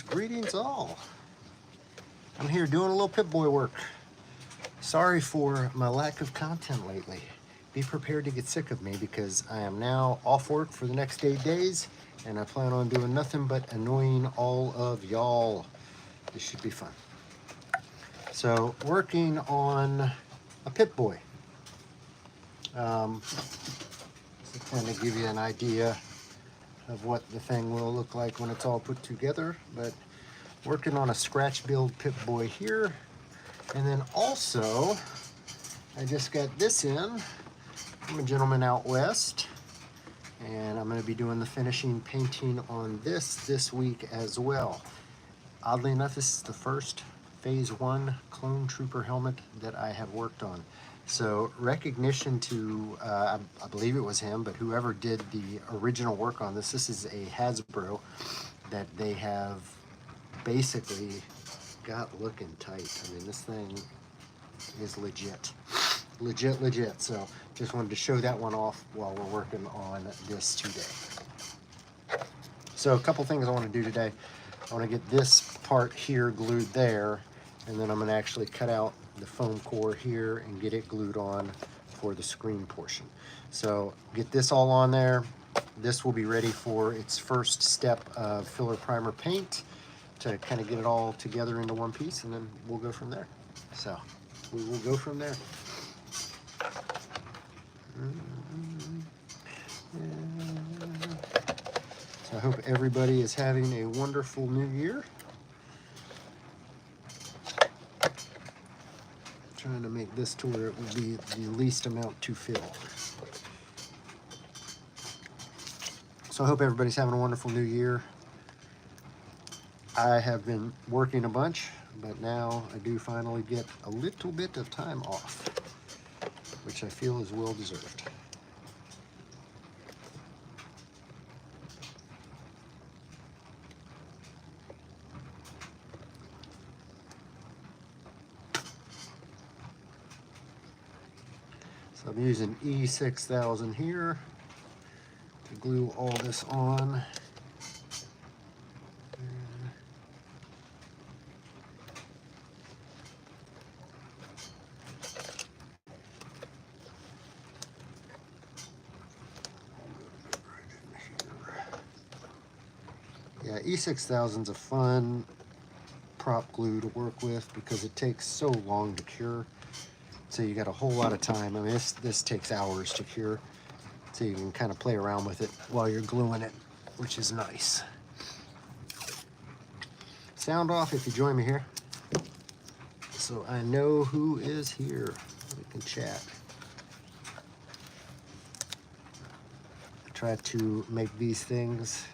Greetings all. I'm here doing a little Pip-Boy work. Sorry for my lack of content lately. Be prepared to get sick of me because I am now off work for the next 8 days and I plan on doing nothing but annoying all of y'all. This should be fun. So, working on a Pip-Boy. To kind of give you an idea of what the thing will look like when it's all put together, but working on a scratch build Pip-Boy here. And then also, I just got this in from a gentleman out west, and I'm going to be doing the finishing painting on this week as well. Oddly enough, this is the first Phase 1 Clone Trooper helmet that I have worked on. So recognition to, I believe it was him, but whoever did the original work on this, this is a Hasbro that they have basically got looking tight. I mean, this thing is legit. Legit. So just wanted to show that one off while we're working on this today. So a couple things I want to do today. I want to get this part here glued there, and then I'm going to actually cut out the foam core here and get it glued on for the screen portion. So get this all on there. This will be ready for its first step of filler primer paint to kind of get it all together into one piece, and then we'll go from there. So we will go from there. So I hope everybody is having a wonderful new year. Trying to make this to where it will be the least amount to fill. So I hope everybody's having a wonderful new year. I have been working a bunch, but now I do finally get a little bit of time off, which I feel is well deserved. So I'm using E6000 here to glue all this on. Yeah, E6000 is a fun prop glue to work with because it takes so long to cure. So you got a whole lot of time. I mean, this takes hours to cure. So you can kind of play around with it while you're gluing it, which is nice. Sound off if you join me here, so I know who is here. We can chat. I try to make these things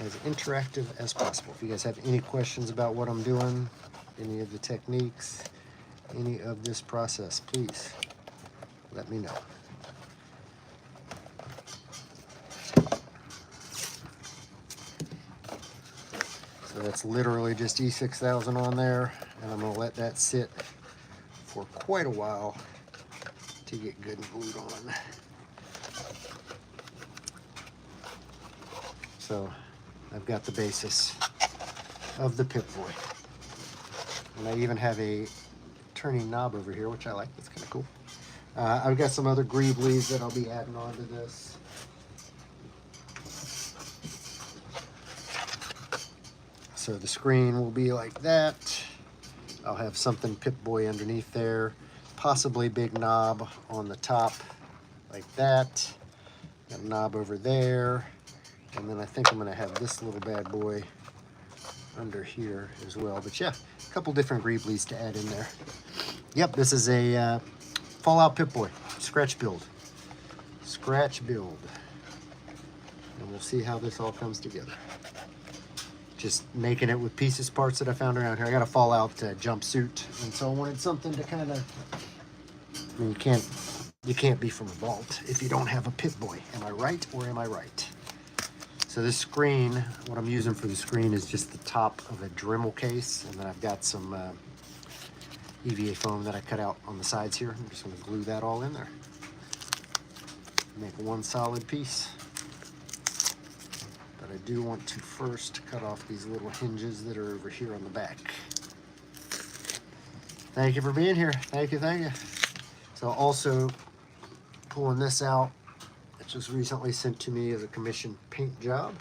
as interactive as possible. If you guys have any questions about what I'm doing, any of the techniques, any of this process, please let me know. So that's literally just E6000 on there, and I'm going to let that sit for quite a while to get good and glued on. So I've got the basis of the Pip-Boy. And I even have a turning knob over here, which I like. That's kind of cool. I've got some other greeblies that I'll be adding on to this. So the screen will be like that. I'll have something Pip-Boy underneath there. Possibly big knob on the top like that. Got a knob over there. And then I think I'm going to have this little bad boy under here as well. But yeah, a couple different greeblies to add in there. Yep, this is a Fallout Pip-Boy scratch build. Scratch build. And we'll see how this all comes together. Just making it with parts that I found around here. I got a Fallout jumpsuit, and so I wanted something to kind of, I mean, you can't be from a vault if you don't have a Pip-Boy. Am I right or am I right? So this screen, what I'm using for the screen is just the top of a Dremel case, and then I've got some EVA foam that I cut out on the sides here. I'm just going to glue that all in there. Make one solid piece. But I do want to first cut off these little hinges that are over here on the back. Thank you for being here. Thank you, thank you. So also pulling this out, it just recently sent to me as a commissioned paint job.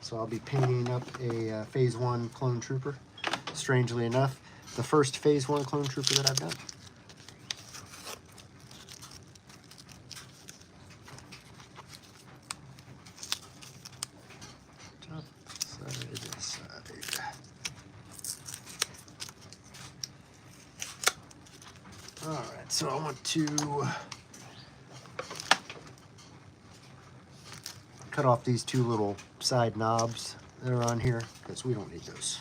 So I'll be painting up a Phase 1 Clone Trooper. Strangely enough, the first Phase 1 Clone Trooper that I've done. Top side. All right, so I want to cut off these two little side knobs that are on here because we don't need those.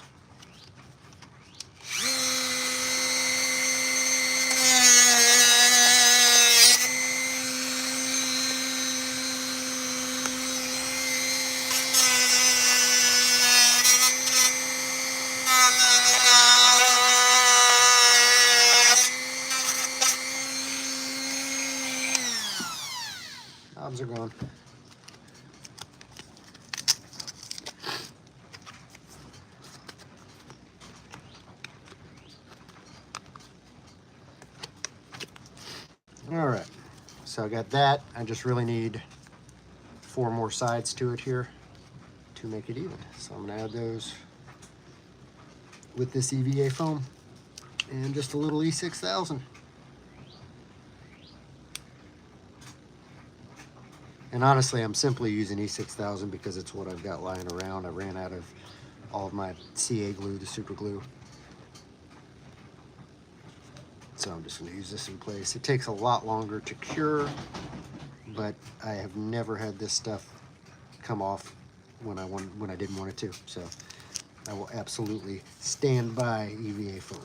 Knobs are gone. All right, so I got that. I just really need 4 more sides to it here to make it even. So I'm gonna add those with this EVA foam and just a little E6000. And honestly, I'm simply using E6000 because it's what I've got lying around. I ran out of all of my CA glue, the super glue. So I'm just gonna use this in place. It takes a lot longer to cure, but I have never had this stuff come off when I didn't want it to. So I will absolutely stand by EVA foam.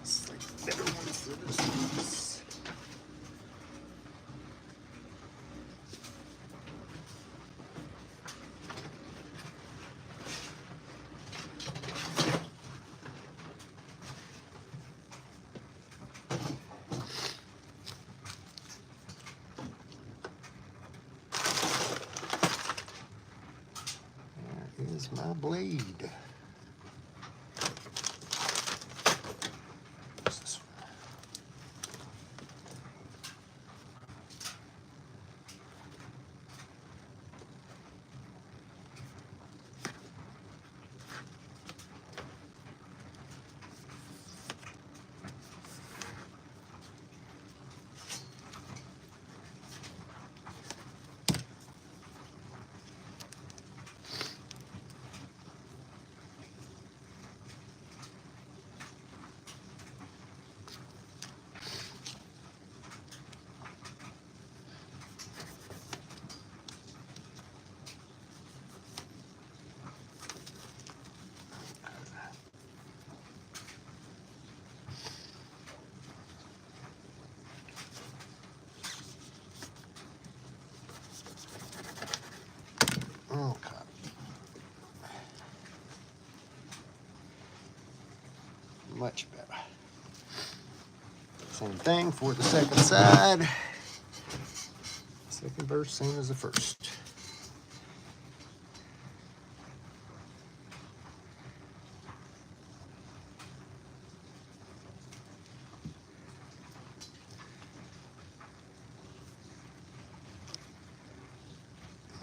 It's like better ones for this one. Is my blade. What's this one? Oh, God. Much better. Same thing for the second side. Second verse, same as the first.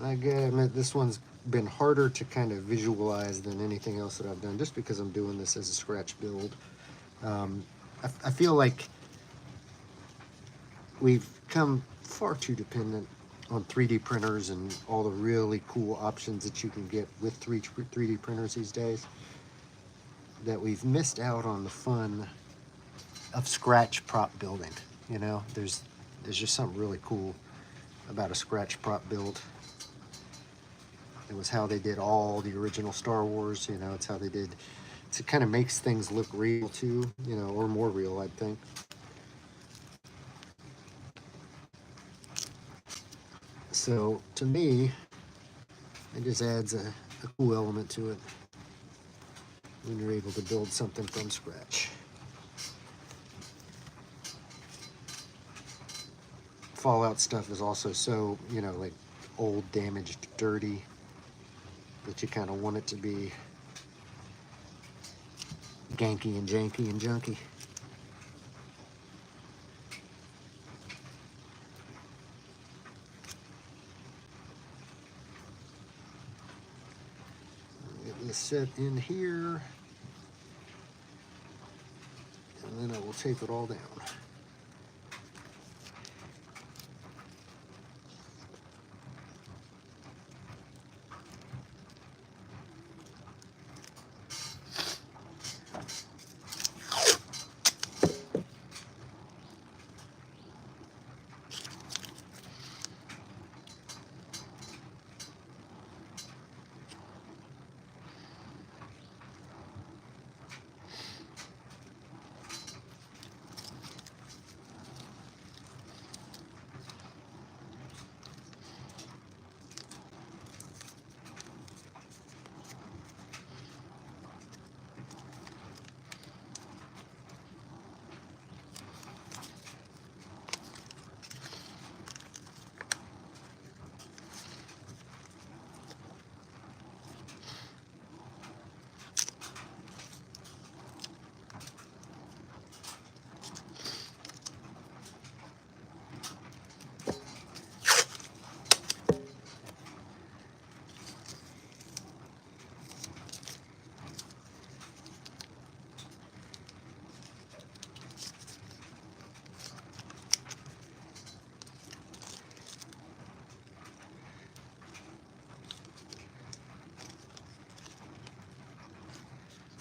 I gotta admit, this one's been harder to kind of visualize than anything else that I've done, just because I'm doing this as a scratch build. I feel like we've come far too dependent on 3D printers and all the really cool options that you can get with 3D printers these days, that we've missed out on the fun of scratch prop building. You know, there's just something really cool about a scratch prop build. It was how they did all the original Star Wars, you know, it's how they did. It kind of makes things look real too, you know, or more real, I think. So to me, it just adds a cool element to it when you're able to build something from scratch. fallout stuff is also so, you know, like old, damaged, dirty, that you kind of want it to be ganky and janky and junky. Get this set in here, and then I will tape it all down.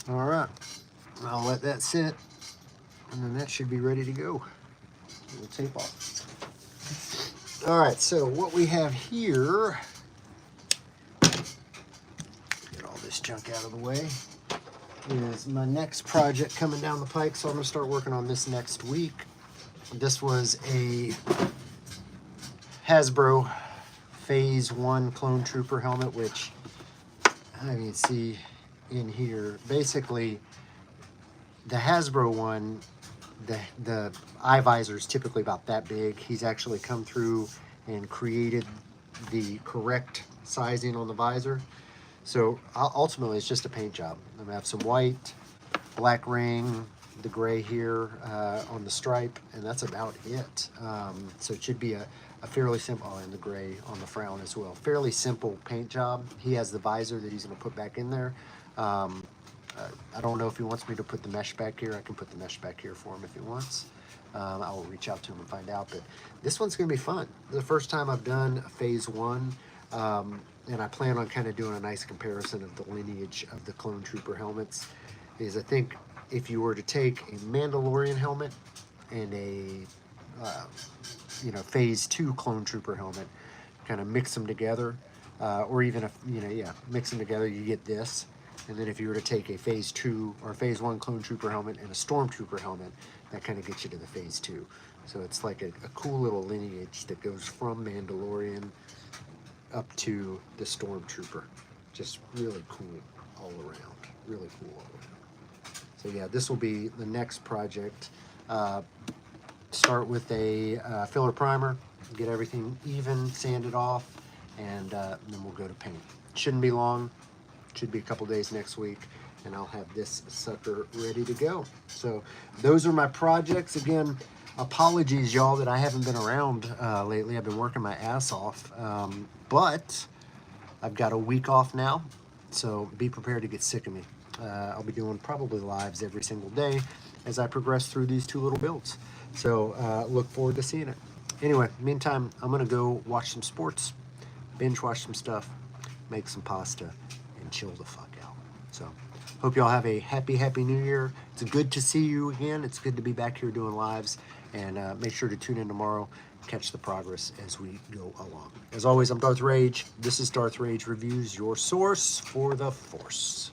All right, I'll let that sit, and then that should be ready to go. We'll tape off. All right, so what we have here, get all this junk out of the way, is my next project coming down the pike. So I'm gonna start working on this next week. This was a Hasbro Phase 1 Clone Trooper helmet, which I can see in here. Basically, the Hasbro one, the eye visor is typically about that big. He's actually come through and created the correct sizing on the visor. So ultimately, it's just a paint job. I'm gonna have some white, black ring, the gray here on the stripe, and that's about it. So it should be a fairly simple, oh, and the gray on the frown as well. Fairly simple paint job. He has the visor that he's gonna put back in there. I don't know if he wants me to put the mesh back here. I can put the mesh back here for him if he wants. I will reach out to him and find out, but this one's gonna be fun. The first time I've done a Phase 1, and I plan on kind of doing a nice comparison of the lineage of the Clone Trooper helmets. Is I think if you were to take a Mandalorian helmet and a Phase 2 Clone Trooper helmet, kind of mix them together, or even mix them together, you get this. And then if you were to take a Phase 2 or Phase 1 Clone Trooper helmet and a Stormtrooper helmet, that kind of gets you to the Phase 2. So it's like a cool little lineage that goes from Mandalorian up to the Stormtrooper. Just really cool all around. Really cool all around. So yeah, this will be the next project. Start with a filler primer, get everything even, sand it off, and then we'll go to paint. Shouldn't be long. Should be a couple days next week, and I'll have this sucker ready to go. So those are my projects. Again, apologies, y'all, that I haven't been around lately. I've been working my ass off, but I've got a week off now, so be prepared to get sick of me. I'll be doing probably lives every single day as I progress through these two little builds. So look forward to seeing it. Anyway, meantime, I'm gonna go watch some sports, binge watch some stuff, make some pasta, and chill the fuck out. So hope y'all have a happy New Year. It's good to see you again. It's good to be back here doing lives, and make sure to tune in tomorrow, catch the progress as we go along. As always, I'm Darth Rage. This is Darth Rage Reviews, your source for the Force.